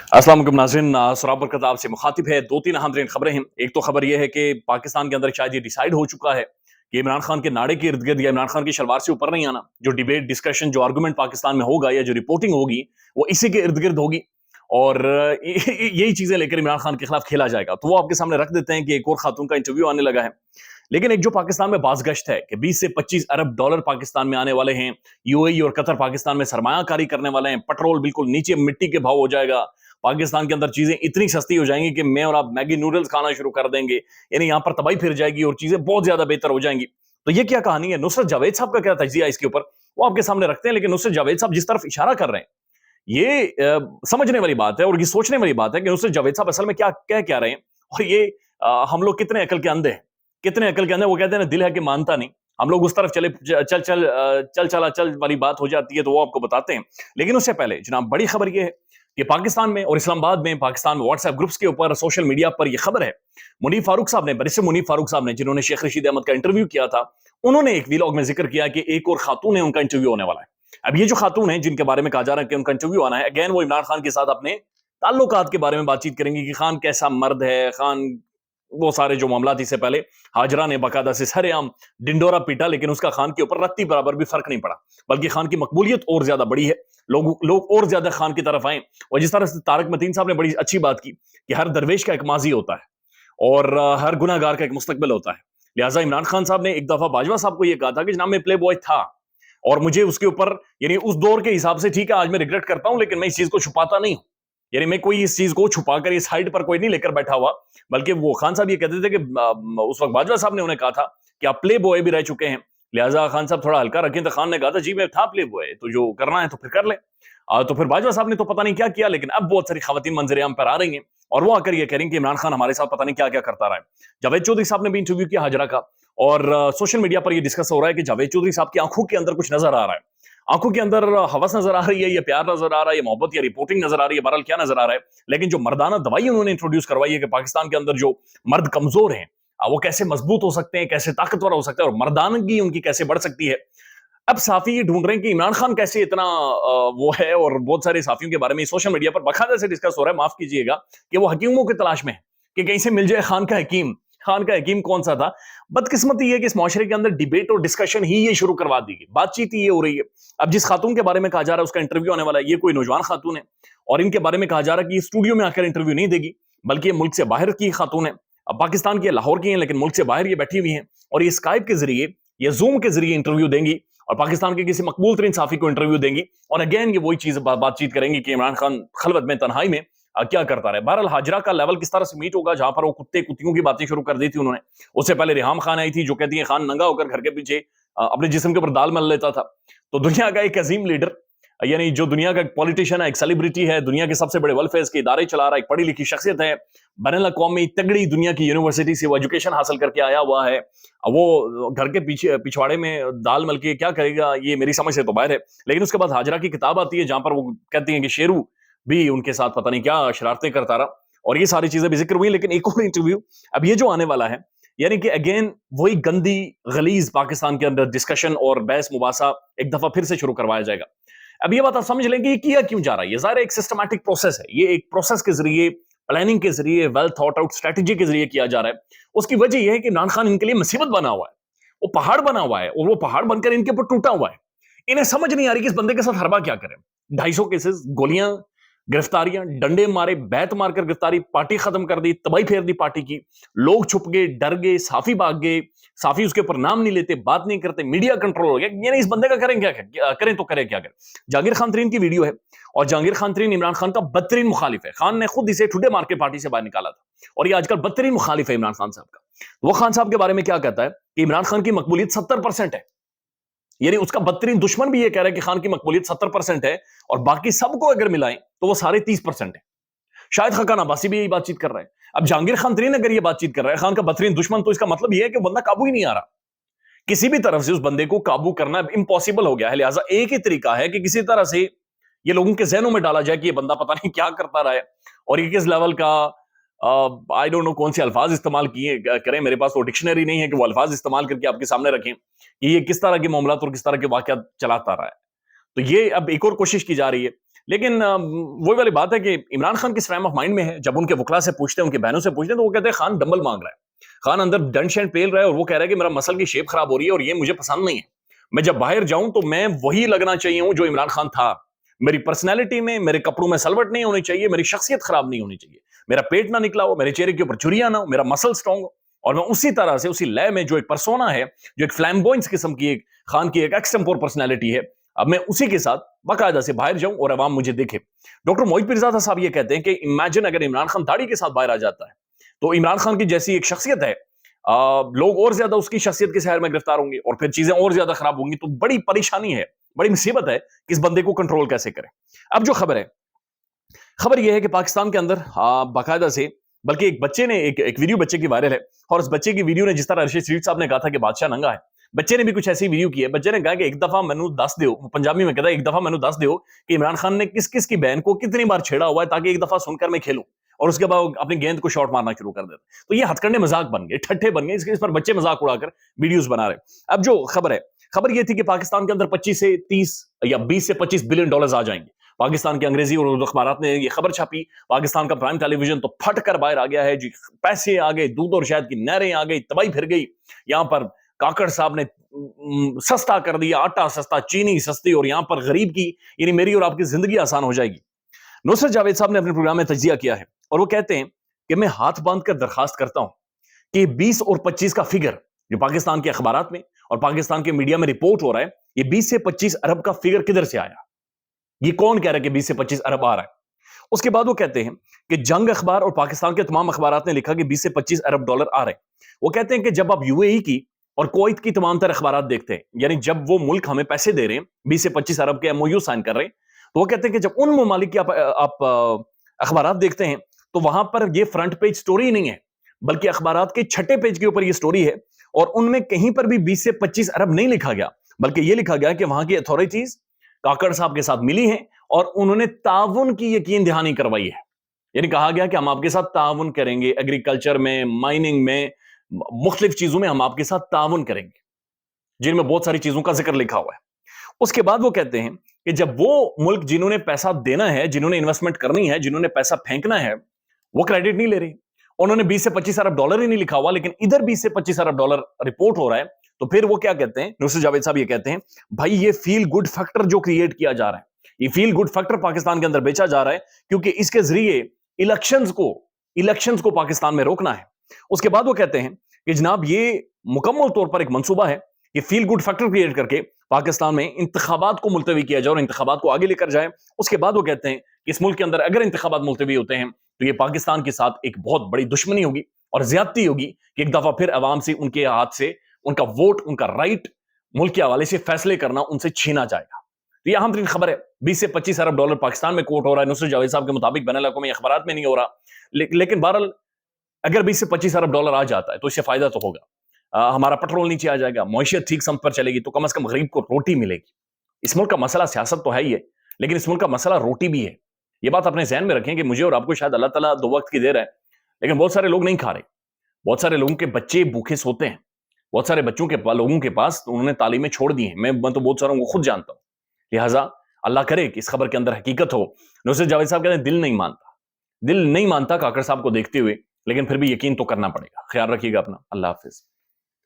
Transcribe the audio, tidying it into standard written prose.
अस्सलाम वालेकुम नाज़रीन, सराब बरकत आपसे मुखातिब है। दो तीन अहम तरीन खबरें हैं। एक तो खबर यह है कि पाकिस्तान के अंदर शायद ये डिसाइड हो चुका है कि इमरान खान के नाड़े के इर्द गिर्द या इमरान खान की शलवार से ऊपर नहीं आना। जो डिबेट, डिस्कशन, जो आर्गूमेंट पाकिस्तान में होगा या जो रिपोर्टिंग होगी वो इसी के इर्द गिर्द होगी। और यही चीजें लेकर इमरान खान के खिलाफ खेला जाएगा। तो वो आपके सामने रख देते हैं कि एक और खातून का इंटरव्यू आने लगा है। लेकिन एक जो पाकिस्तान में बाज़गश्त है कि 20 से 25 अरब डॉलर पाकिस्तान में आने वाले हैं। यूएई और कतर पाकिस्तान में सरमायाकारी करने वाले हैं। पेट्रोल बिल्कुल नीचे मिट्टी के भाव हो जाएगा। पाकिस्तान के अंदर चीजें इतनी सस्ती हो जाएंगी कि मैं और आप मैगी नूडल्स खाना शुरू कर देंगे। यानी यहाँ पर तबाही फिर जाएगी और चीजें बहुत ज्यादा बेहतर हो जाएंगी। तो ये क्या कहानी है? नुसरत जावेद साहब का क्या तजिया इसके ऊपर, वो आपके सामने रखते हैं। लेकिन नुसरत जावेद साहब जिस तरफ इशारा कर रहे हैं, ये समझने वाली बात है और ये सोचने वाली बात है कि नुसरत जावेद साहब असल में क्या कह क्या रहे हैं। और ये हम लोग कितने अकल के अंधे हैं, कितने अकल के अंधे। वो कहते हैं ना, दिल है कि मानता नहीं। हम लोग उस तरफ चले चल चल चल चला चल वाली बात हो जाती है तो वो आपको बताते हैं। लेकिन उससे पहले जनाब, बड़ी खबर ये है कि पाकिस्तान में और इस्लामाबाद में, पाकिस्तान व्हाट्सएप ग्रुप्स के ऊपर, सोशल मीडिया पर यह खबर है, मुनीफ फारूक साहब ने, बैरिस्टर मुनीफ फारूक साहब ने, जिन्होंने शेख रशीद अहमद का इंटरव्यू किया था, उन्होंने एक वीलॉग में जिक्र किया कि एक और खातून है, उनका इंटरव्यू होने वाला है। अब ये जो खातून है जिनके बारे में कहा जा रहा है कि उनका इंटरव्यू आना है, अगेन वो इमरान खान के साथ अपने ताल्लुकात के बारे में बातचीत करेंगे कि खान कैसा मर्द है, खान वो सारे जो मामला। इससे पहले हाजरा ने बाकायदा से सरेआम डिंडोरा पीटा, लेकिन उसका खान के ऊपर रत्ती बराबर भी फर्क नहीं पड़ा, बल्कि खान की मकबूलियत और ज्यादा बड़ी है। लोग और ज्यादा खान की तरफ आए। और जिस तरह से तारक मतीन साहब ने बड़ी अच्छी बात की कि हर दरवेश का एक माजी होता है और हर गुनाहगार का एक मुस्तकबिल होता है। लिहाजा इमरान खान साहब ने एक दफा बाजवा साहब को यह कहा था कि जनाब मैं प्ले बॉय था और मुझे उसके ऊपर, यानी उस दौर के हिसाब से ठीक है, आज मैं रिग्रेट करता हूं, लेकिन मैं इस चीज को छुपाता नहीं हूं। यानी मैं कोई इस चीज को छुपाकर इस हाइट पर कोई नहीं लेकर बैठा हुआ। बल्कि वो खान साहब ये कहते थे कि उस वक्त बाजवा साहब ने उन्हें कहा था कि आप प्ले बॉय भी रह चुके हैं, लिहाजा खान साहब थोड़ा हल्का रखें। तो खान ने कहा था जी मैं था प्ले बॉय, तो जो करना है तो फिर कर ले। तो फिर बाजवा साहब ने तो पता नहीं क्या किया, लेकिन अब बहुत सारी खवातीन मंजरेआम पर आ रही हैं और वो आकर ये कह रही हैं कि इमरान खान हमारे साथ पता नहीं क्या क्या करता रहा है। जावेद चौधरी साहब ने भी इंटरव्यू किया हाजरा का, और सोशल मीडिया पर ये डिस्कस हो रहा है कि जावेद चौधरी साहब की आंखों के अंदर कुछ नजर आ रहा है। आंखों के अंदर हवस नजर आ रही है, या प्यार नजर आ रहा है, या मोहब्बत या रिपोर्टिंग नजर आ रही है, बहरहाल क्या नजर आ रहा है। लेकिन जो मर्दाना दवाई उन्होंने इंट्रोड्यूस करवाई है कि पाकिस्तान के अंदर जो मर्द कमजोर हैं वो कैसे मजबूत हो सकते हैं, कैसे ताकतवर हो सकते हैं, और मर्दानगी उनकी कैसे बढ़ सकती है। अब साफी ये ढूंढ रहे हैं कि इमरान खान कैसे इतना वो है। और बहुत सारे साफियों के बारे में सोशल मीडिया पर बाकायदा से डिस्कस हो रहा है, माफ कीजिएगा, कि वो हकीमों की तलाश में है कि कहीं से मिल जाए खान का हकीम। खान का हकीम कौन सा था? बदकिस्मती है कि इस माशरे के अंदर डिबेट और डिस्कशन ही ये शुरू करवा दी गई, बातचीत ही ये हो रही है। अब जिस खातून के बारे में कहा जा रहा है उसका इंटरव्यू आने वाला है, ये कोई नौजवान खातून है और इनके बारे में कहा जा रहा है कि स्टूडियो में आकर इंटरव्यू नहीं देगी, बल्कि ये मुल्क से बाहर की खातून है। अब पाकिस्तान की लाहौर की है, लेकिन मुल्क से बाहर ये बैठी हुई है और ये स्काइप के जरिए, ये जूम के जरिए इंटरव्यू देंगी और पाकिस्तान के किसी मकबूल तरीन साफी को इंटरव्यू देंगी। और अगेन ये वही चीज बातचीत करेंगी कि इमरान खान खलवत में, तन्हाई में क्या करता रहे। बहरहाल हाजरा का लेवल किस तरह से मीट होगा, जहां पर वो कुत्ते कुत्तियों की बातें शुरू कर दी थी उन्होंने। उससे पहले रिहाम खान आई थी जो कहती है खान नंगा होकर घर के पीछे अपने जिस्म के ऊपर दाल मल लेता था। तो दुनिया का एक अजीम लीडर, यानी जो दुनिया का एक पॉलिटिशियन है, एक सेलिब्रिटी है, दुनिया के सबसे बड़े वेलफेयर के इदारे चला रहा है, एक पढ़ी लिखी शख्सियत है, बैनुल-अक़वामी तगड़ी दुनिया की यूनिवर्सिटी से वो एजुकेशन हासिल करके आया हुआ है। वो घर के पीछे पिछवाड़े में दाल मल के क्या करेगा, ये मेरी समझ से तो बाहर है। लेकिन उसके बाद हाजरा की किताब आती है जहां पर वो कहती है कि शेरू भी उनके साथ पता नहीं क्या शरारतें करता रहा, और ये सारी चीजें भी जिक्र हुई। लेकिन एक और इंटरव्यू अब ये जो आने वाला है, यानी कि अगेन वही गंदी गलीज पाकिस्तान के अंदर डिस्कशन और बहस मुबासा एक दफा फिर से शुरू करवाया जाएगा। अब ये बात आप समझ लेंगे ये किया क्यों जा रहा है। ये ज़ाहिर एक सिस्टमैटिक प्रोसेस है, ये एक प्रोसेस के जरिए, प्लानिंग के जरिए, वेल थॉट आउट स्ट्रेटजी के जरिए किया जा रहा है। उसकी वजह यह है कि इमरान खान इनके लिए मुसीबत बना हुआ है, वो पहाड़ बना हुआ है, और वो पहाड़ बनकर इनके ऊपर टूटा हुआ है। इन्हें समझ नहीं आ रही कि इस बंदे के साथ हरबा क्या करें। 250 केसेस, गोलियां, गिरफ्तारियां, डंडे मारे, बैत मारकर गिरफ्तारी, पार्टी खत्म कर दी, तबाही फेर दी पार्टी की। लोग छुप गए, डर गए, साफी भाग गए, साफी उसके ऊपर नाम नहीं लेते, बात नहीं करते, मीडिया कंट्रोल हो गया। यानी इस बंदे का करें क्या, करें तो करें क्या करें। जहांगीर खान तरीन की वीडियो है और जहांगीर खान तरीन इमरान खान का बदतरीन मुखालिफ है। खान ने खुद इसे ठुडे मार के पार्टी से बाहर निकाला था और ये आजकल बदतरीन मुखालिफ है इमरान खान साहब का। वो खान साहब के बारे में क्या कहता है कि इमरान खान की मकबूलियत 70% है। यानी उसका बदतरीन दुश्मन भी ये कह रहा है कि खान की मकबूलियत 70% है और बाकी सबको अगर मिलाएं तो वो सारे 30% है। शायद खकान अब्बासी भी यही बातचीत कर रहे हैं। अब जहांगीर खान तरीन अगर ये बातचीत कर रहा है, खान का बदतरीन दुश्मन, तो इसका मतलब ये है कि बंदा काबू ही नहीं आ रहा। किसी भी तरफ से उस बंदे को काबू करना इम्पॉसिबल हो गया है। लिहाजा एक ही तरीका है कि किसी तरह से ये लोगों के जहनों में डाला जाए कि ये बंदा पता नहीं क्या करता रहा है और ये किस लेवल का, आई डोंट नो कौन से अल्फाज इस्तेमाल किए करें। मेरे पास वो डिक्शनरी नहीं है कि वो अल्फाज इस्तेमाल करके आपके सामने रखें कि ये किस तरह के मामला और किस तरह के वाकयात चलाता रहा है। तो ये अब एक और कोशिश की जा रही है। لیکن وہی والی بات ہے کہ عمران خان کس فریم آف مائنڈ میں ہے. جب ان کے وکلا سے پوچھتے ہیں, ان کی بہنوں سے پوچھتے ہیں, تو وہ کہتے ہیں خان ڈمبل مانگ رہا ہے, خان اندر ڈنڈ شینڈ پیل رہا ہے, اور وہ کہہ رہا ہے کہ میرا مسل کی شیپ خراب ہو رہی ہے اور یہ مجھے پسند نہیں ہے. میں جب باہر جاؤں تو میں وہی لگنا چاہیے ہوں جو عمران خان تھا. میری پرسنالٹی میں, میرے کپڑوں میں سلوٹ نہیں ہونی چاہیے, میری شخصیت خراب نہیں ہونی چاہیے, میرا پیٹ نہ نکلا ہو, میرے چہرے کے اوپر چریاں نہ ہو, میرا مسل سٹرونگ ہو, اور میں اسی طرح سے اسی لے میں جو ایک پرسونا ہے, جو ایک فلیمبوئنس قسم کی ایک خان کی ایک ایکسٹمپور پرسنالٹی ہے, اب میں اسی کے ساتھ باقاعدہ سے باہر جاؤں اور عوام مجھے دیکھے. ڈاکٹر موہت پیرزادہ صاحب یہ کہتے ہیں کہ امیجن اگر عمران خان داڑھی کے ساتھ باہر آ جاتا ہے تو عمران خان کی جیسی ایک شخصیت ہے, لوگ اور زیادہ اس کی شخصیت کے سحر میں گرفتار ہوں گے اور پھر چیزیں اور زیادہ خراب ہوں گی. تو بڑی پریشانی ہے, بڑی مصیبت ہے کہ اس بندے کو کنٹرول کیسے کرے. اب جو خبر ہے, خبر یہ ہے کہ پاکستان کے اندر باقاعدہ سے, بلکہ ایک بچے نے ایک ویڈیو بچے کی وائرل ہے, اور اس بچے کی ویڈیو نے جس طرح ارشد شریف صاحب نے کہا تھا کہ بادشاہ ننگا ہے, بچے نے بھی کچھ ایسی ویڈیو کی ہے. بچے نے کہا کہ ایک دفعہ مینوں دس دیو, پنجابی میں کہتا ہے ایک دفعہ مینوں دس دیو کہ عمران خان نے کس کس کی بہن کو کتنی بار چھیڑا ہوا ہے, تاکہ ایک دفعہ سن کر میں کھیلوں, اور اس کے بعد اپنی گیند کو شاٹ مارنا شروع کر دیتا. تو یہ ہتھ کنڈے مذاق بن گئے, ٹھٹھے بن گئے, اس پر بچے مذاق اڑا کر ویڈیوز بنا رہے. اب جو خبر ہے, خبر یہ تھی کہ پاکستان کے اندر 25 سے 30 یا 20 سے 25 بلین ڈالرز آ جائیں گے. پاکستان کے انگریزی اور اردو اخبارات نے یہ خبر چھاپی. پاکستان کا پرائم ٹیلی ویژن تو پھٹ کر باہر آ گیا ہے جی, پیسے آ گئے, دودھ اور شہد کی نہریں آ گئی, تباہی پھر گئی. یہاں پر کاکڑ صاحب نے سستا کر دیا, آٹا سستا, چینی سستی, اور یہاں پر غریب کی یعنی میری اور آپ کی زندگی آسان ہو جائے گی. نصرت جاوید صاحب نے اپنے پروگرام میں تجزیہ کیا ہے, اور وہ کہتے ہیں کہ میں ہاتھ باندھ کر درخواست کرتا ہوں کہ 20 اور 25 کا فگر جو پاکستان کے اخبارات میں اور پاکستان کے میڈیا میں رپورٹ ہو رہا ہے, یہ 20 سے 25 ارب کا فگر کدھر سے آیا؟ یہ کون کہہ رہا ہے کہ 20 سے 25 ارب آ رہا ہے؟ اس کے بعد وہ کہتے ہیں کہ جنگ اخبار اور پاکستان کے تمام اخبارات نے لکھا کہ 20 سے 25 ارب ڈالر آ رہے ہیں. وہ کہتے ہیں کہ جب آپ یو اے ای کی اور کویت کی تمام تر اخبارات دیکھتے ہیں, یعنی جب وہ ملک ہمیں پیسے دے رہے ہیں 20 سے 25 ارب کے ایم او یو سائن کر رہے ہیں, تو وہ کہتے ہیں کہ جب ان ممالک کی آپ اخبارات دیکھتے ہیں تو وہاں پر یہ فرنٹ پیج سٹوری نہیں ہے, بلکہ اخبارات کے چھٹے پیج کے اوپر یہ سٹوری ہے, اور ان میں کہیں پر بھی 20 سے 25 ارب نہیں لکھا گیا, بلکہ یہ لکھا گیا کہ وہاں کی اتھارٹیز کاکڑ صاحب کے ساتھ ملی ہیں اور انہوں نے تعاون کی یقین دہانی کروائی ہے. یعنی کہا گیا کہ ہم آپ کے ساتھ تعاون کریں گے, ایگریکلچر میں, مائننگ میں, مختلف چیزوں میں ہم آپ کے ساتھ تعاون کریں گے, جن میں بہت ساری چیزوں کا ذکر لکھا ہوا ہے. اس کے بعد وہ کہتے ہیں کہ جب وہ ملک جنہوں نے پیسہ دینا ہے, جنہوں نے انویسٹمنٹ کرنی ہے, جنہوں نے پیسہ پھینکنا ہے, وہ کریڈٹ نہیں لے رہے, انہوں نے 20 سے 25 ارب ڈالر ہی نہیں لکھا ہوا, لیکن ادھر 20 سے 25 ارب ڈالر رپورٹ ہو رہا ہے. تو پھر وہ کیا کہتے ہیں, نصرت جاوید صاحب یہ کہتے ہیں, بھائی یہ فیل گڈ فیکٹر جو کریٹ کیا جا رہا ہے, یہ فیل گڈ فیکٹر پاکستان کے اندر بیچا جا رہا ہے, کیونکہ اس کے ذریعے الیکشنز کو پاکستان میں روکنا ہے. اس کے بعد وہ کہتے ہیں کہ جناب یہ مکمل طور پر ایک منصوبہ ہے کہ فیل گڈ فیکٹر کریٹ کر کے پاکستان میں انتخابات کو ملتوی کیا جائے اور انتخابات کو آگے لے کر جائے. اس کے بعد وہ کہتے ہیں کہ اس ملک کے اندر اگر انتخابات ملتوی ہوتے ہیں تو یہ پاکستان کے ساتھ ایک بہت بڑی دشمنی ہوگی اور زیادتی ہوگی کہ ایک دفعہ پھر عوام سے ان کے ہاتھ سے ان کا ووٹ, ان کا رائٹ ملک کے حوالے سے فیصلے کرنا ان سے چھینا جائے گا. تو یہ اہم ترین خبر ہے. 20 سے 25 ارب ڈالر پاکستان میں کوٹ ہو رہا ہے, نصرت جاوید صاحب کے مطابق بین الاقوامی اخبارات میں نہیں ہو رہا, لیکن بہرحال اگر 20 سے 25 ارب ڈالر آ جاتا ہے تو اس سے فائدہ تو ہوگا. ہمارا پیٹرول نیچے آ جائے گا, معیشت ٹھیک سمت پر چلے گی, تو کم از کم غریب کو روٹی ملے گی. اس ملک کا مسئلہ سیاست تو ہے ہی ہے, لیکن اس ملک کا مسئلہ روٹی بھی ہے. یہ بات اپنے ذہن میں رکھیں کہ مجھے اور آپ کو شاید اللہ تعالیٰ 2 وقت کی دے رہا ہے, لیکن بہت سارے لوگ نہیں کھا رہے, بہت سارے لوگوں کے بچے بھوکے سوتے ہیں, بہت سارے بچوں کے لوگوں کے پاس انہوں نے تعلیمیں چھوڑ دی ہیں. میں تو بہت ساروں کو خود جانتا ہوں. لہٰذا اللہ کرے کہ اس خبر کے اندر حقیقت ہو. نصرت جاوید صاحب کہتے ہیں دل نہیں مانتا کاکڑ صاحب کو دیکھتے ہوئے, لیکن پھر بھی یقین تو کرنا پڑے گا. خیال رکھیے گا اپنا. اللہ حافظ.